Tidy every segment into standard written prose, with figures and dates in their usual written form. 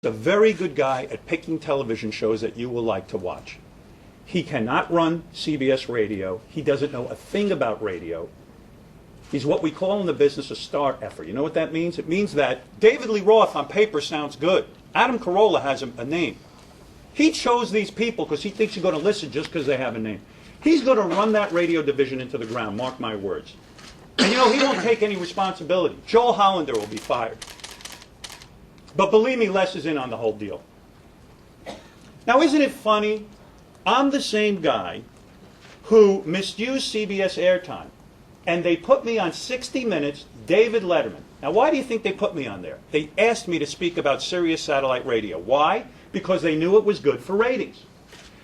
a very good guy at picking television shows that you will like to watch. He cannot run CBS radio. He doesn't know a thing about radio. He's what we call in the business a star effer. You know what that means? It means that David Lee Roth on paper sounds good. Adam Carolla has a name. He chose these people because he thinks you're going to listen just because they have a name. He's going to run that radio division into the ground, mark my words. And you know, he won't take any responsibility. Joel Hollander will be fired. But believe me, Les is in on the whole deal. Now, isn't it funny? I'm the same guy who misused CBS airtime, and they put me on 60 Minutes, David Letterman. Now, why do you think they put me on there? They asked me to speak about Sirius satellite radio. Why? Because they knew it was good for ratings.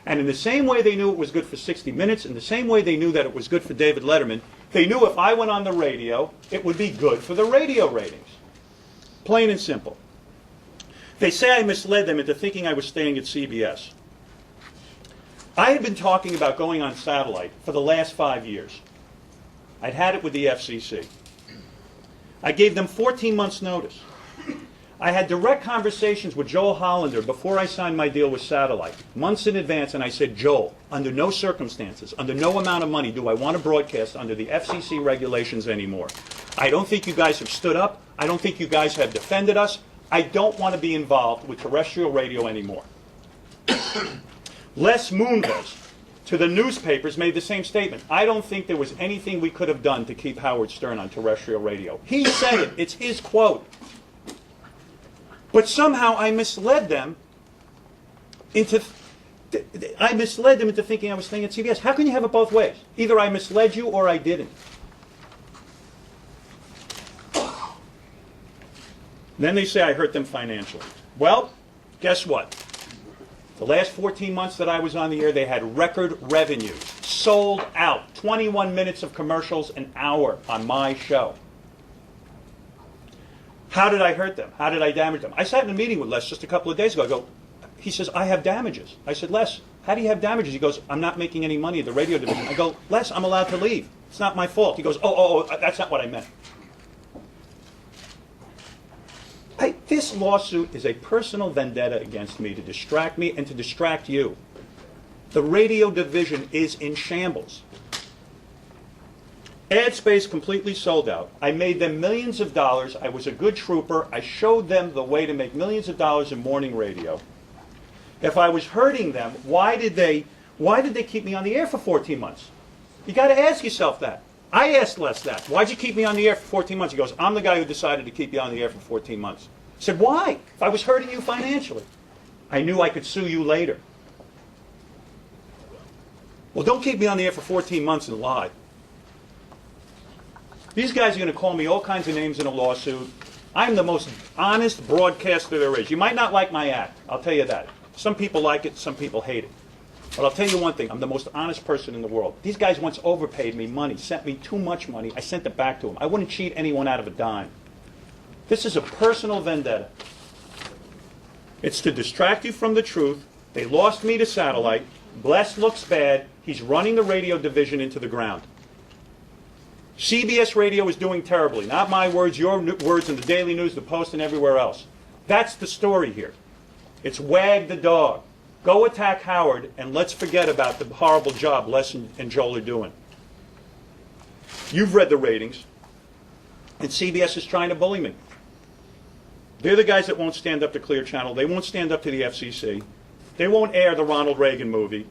And in the same way they knew it was good for 60 Minutes, in the same way they knew that it was good for David Letterman, they knew if I went on the radio, it would be good for the radio ratings. Plain and simple. They say I misled them into thinking I was staying at CBS. I had been talking about going on satellite for the last 5 years. I'd had it with the FCC. I gave them 14 months' notice. I had direct conversations with Joel Hollander before I signed my deal with satellite, months in advance, and I said, Joel, under no circumstances, under no amount of money do I want to broadcast under the FCC regulations anymore. I don't think you guys have stood up. I don't think you guys have defended us. I don't want to be involved with terrestrial radio anymore. Les Moonves, to the newspapers, made the same statement. I don't think there was anything we could have done to keep Howard Stern on terrestrial radio. He said it. It's his quote. But somehow I misled them into thinking I was staying at CBS. How can you have it both ways? Either I misled you or I didn't. Then they say I hurt them financially. Well, guess what? The last 14 months that I was on the air, they had record revenues. Sold out. 21 minutes of commercials an hour on my show. How did I hurt them? How did I damage them? I sat in a meeting with Les just a couple of days ago. He says, I have damages. I said, Les, how do you have damages? He goes, I'm not making any money at the radio division. I go, Les, I'm allowed to leave. It's not my fault. He goes, oh, that's not what I meant. This lawsuit is a personal vendetta against me to distract me and to distract you. The radio division is in shambles. Ad space completely sold out. I made them millions of dollars. I was a good trooper. I showed them the way to make millions of dollars in morning radio. If I was hurting them, why did they keep me on the air for 14 months? You got to ask yourself that. I asked Les that. Why'd you keep me on the air for 14 months? He goes, I'm the guy who decided to keep you on the air for 14 months. I said, why? If I was hurting you financially. I knew I could sue you later. Well, don't keep me on the air for 14 months and lie. These guys are going to call me all kinds of names in a lawsuit. I'm the most honest broadcaster there is. You might not like my act. I'll tell you that. Some people like it, some people hate it. But I'll tell you one thing. I'm the most honest person in the world. These guys once overpaid me money, sent me too much money. I sent it back to them. I wouldn't cheat anyone out of a dime. This is a personal vendetta. It's to distract you from the truth. They lost me to satellite. Bless looks bad. He's running the radio division into the ground. CBS Radio is doing terribly. Not my words, your words in the Daily News, the Post, and everywhere else. That's the story here. It's wag the dog. Go attack Howard, and let's forget about the horrible job Les and Joel are doing. You've read the ratings, and CBS is trying to bully me. They're the guys that won't stand up to Clear Channel. They won't stand up to the FCC. They won't air the Ronald Reagan movie.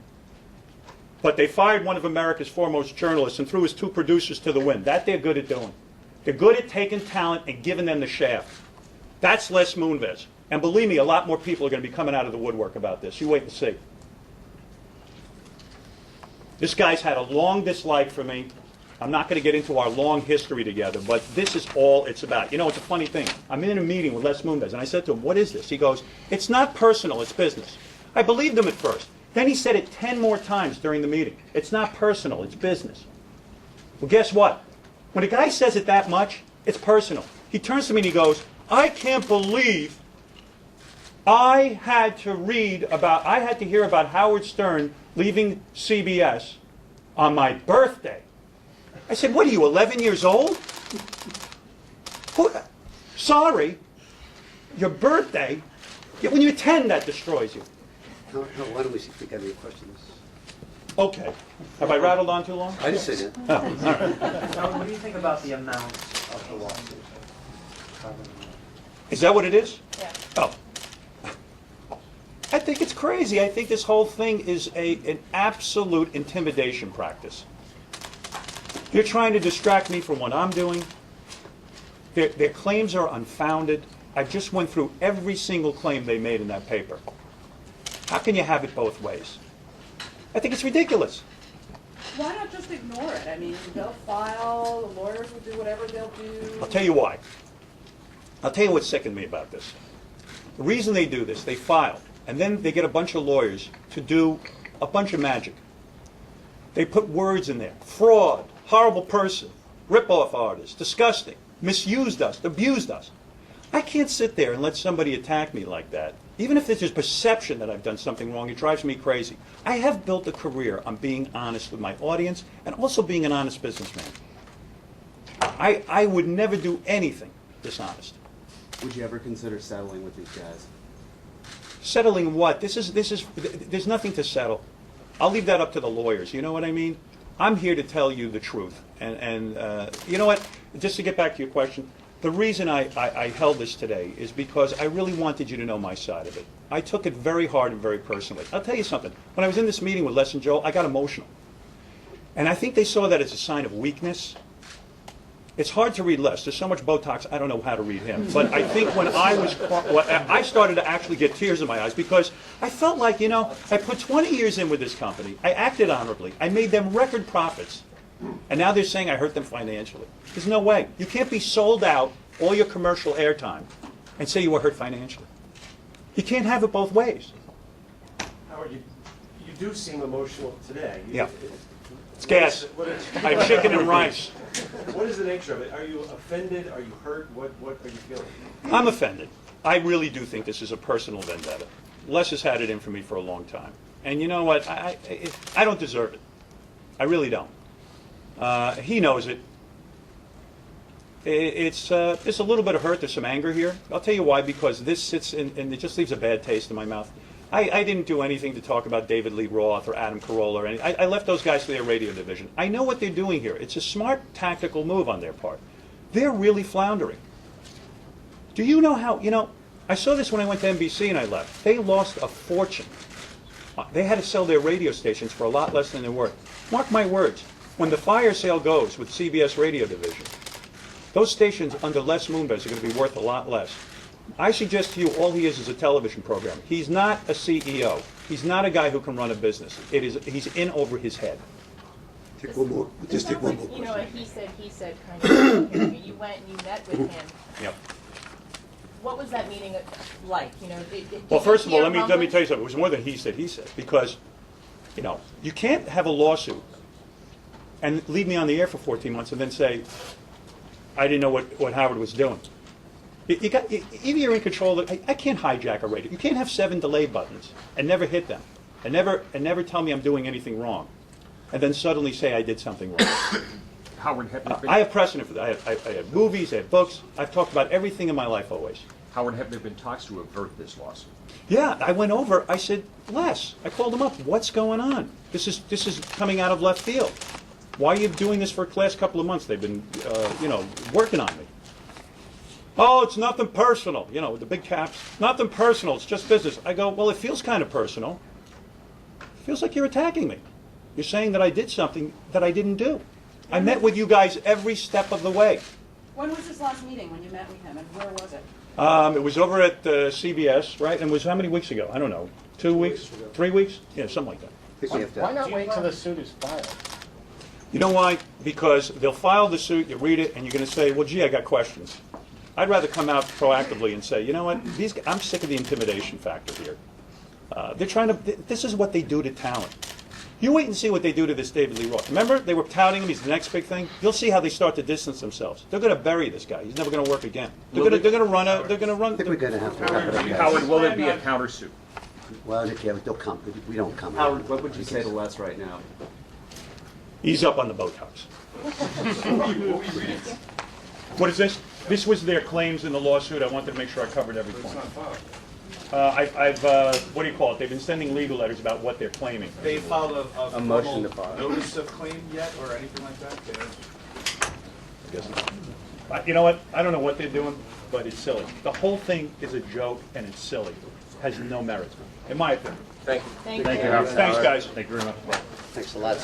But they fired one of America's foremost journalists and threw his 2 producers to the wind. That they're good at doing. They're good at taking talent and giving them the shaft. That's Les Moonves. And believe me, a lot more people are going to be coming out of the woodwork about this. You wait and see. This guy's had a long dislike for me. I'm not going to get into our long history together, but this is all it's about. You know, it's a funny thing. I'm in a meeting with Les Moonves, and I said to him, what is this? He goes, it's not personal, it's business. I believed him at first. Then he said it 10 more times during the meeting. It's not personal, it's business. Well, guess what? When a guy says it that much, it's personal. He turns to me and he goes, I can't believe I had to hear about Howard Stern leaving CBS on my birthday. I said, what are you, 11 years old? Sorry, your birthday? Yeah, when you attend, that destroys you. No, why don't we see if we got any questions? Okay. Have I rattled on too long? I didn't say that. Oh, all right. Howard, what do you think about the amount of the lawsuit? Is that what it is? Yeah. Oh. I think it's crazy. I think this whole thing is an absolute intimidation practice. They're trying to distract me from what I'm doing. Their claims are unfounded. I just went through every single claim they made in that paper. How can you have it both ways? I think it's ridiculous. Why not just ignore it? I mean, they'll file, the lawyers will do whatever they'll do. I'll tell you why. I'll tell you what sickened me about this. The reason they do this, they file, and then they get a bunch of lawyers to do a bunch of magic. They put words in there. Fraud, horrible person, rip-off artist, disgusting, misused us, abused us. I can't sit there and let somebody attack me like that. Even if there's a perception that I've done something wrong, it drives me crazy. I have built a career on being honest with my audience and also being an honest businessman. I would never do anything dishonest. Would you ever consider settling with these guys? Settling what? There's nothing to settle. I'll leave that up to the lawyers. You know what I mean? I'm here to tell you the truth. And you know what? Just to get back to your question, the reason I held this today is because I really wanted you to know my side of it. I took it very hard and very personally. I'll tell you something. When I was in this meeting with Les and Joel, I got emotional. And I think they saw that as a sign of weakness. It's hard to read Les. There's so much Botox, I don't know how to read him. But I think when I started to actually get tears in my eyes because I felt like, you know, I put 20 years in with this company. I acted honorably. I made them record profits. And now they're saying I hurt them financially. There's no way. You can't be sold out all your commercial airtime and say you were hurt financially. You can't have it both ways. Howard, you do seem emotional today. Yeah. It's gas. I have chicken and rice. What is the nature of it? Are you offended? Are you hurt? What are you feeling? I'm offended. I really do think this is a personal vendetta. Les has had it in for me for a long time. And you know what? I don't deserve it. I really don't. He knows it. It's a little bit of hurt. There's some anger here. I'll tell you why. Because this sits in, and it just leaves a bad taste in my mouth. I didn't do anything to talk about David Lee Roth or Adam Carolla or anything. I left those guys to their radio division. I know what they're doing here. It's a smart tactical move on their part. They're really floundering. Do you know how, you know, I saw this when I went to NBC and I left. They lost a fortune. They had to sell their radio stations for a lot less than they're worth. Mark my words. When the fire sale goes with CBS radio division, those stations under Les Moonves are going to be worth a lot less. I suggest to you all he is a television program. He's not a CEO. He's not a guy who can run a business. He's in over his head. Take one more. Just take one more You know, a question. he said kind of thing. You went and you met with him. Yep. What was that meeting like? You know, Well, first of all, let me rumblings? tell you something. It was more than he said, because, you know, you can't have a lawsuit and leave me on the air for 14 months and then say, I didn't know what Howard was doing. Either you're in control of it. I can't hijack a radio. You can't have 7 delay buttons and never hit them and never tell me I'm doing anything wrong and then suddenly say I did something wrong. Howard, have there been, I have precedent for that. I have movies, I have books. I've talked about everything in my life always. Howard, have there been talks to avert this lawsuit? Yeah, I went over. I said, Les, I called him up. What's going on? This is coming out of left field. Why are you doing this for the last couple of months? They've been, working on me. Oh, it's nothing personal. You know, with the big caps. Nothing personal. It's just business. I go, well, it feels kind of personal. It feels like you're attacking me. You're saying that I did something that I didn't do. I met with you guys every step of the way. When was this last meeting when you met with him, and where was it? It was over at CBS, right? And it was how many weeks ago? I don't know. 2 weeks? 3 weeks? Yeah, something like that. I think we have to. Why not wait till the suit is filed? You know why? Because they'll file the suit, you read it, and you're going to say, well, gee, I got questions. I'd rather come out proactively and say, you know what, I'm sick of the intimidation factor here. They're trying to, this is what they do to talent. You wait and see what they do to this David Lee Roth. Remember, they were touting him, he's the next big thing. You'll see how they start to distance themselves. They're going to bury this guy. He's never going to work again. They're going to run. I think we're going to have to wrap it up, guys. Howard, will there be a countersuit? Well, yeah, they'll come. We don't come. Howard, what would you say to Les right now? Ease up on the Botox. What is this? This was their claims in the lawsuit. I wanted to make sure I covered every point. I've, what do you call it? They've been sending legal letters about what they're claiming. They filed a motion to formal file. notice of claim yet, or anything like that? You know what? I don't know what they're doing, but it's silly. The whole thing is a joke and it's silly. It has no merit, in my opinion. Thank you. Thank Thank you, you. Howard. Thanks, guys. Thank you very much. Thanks a lot.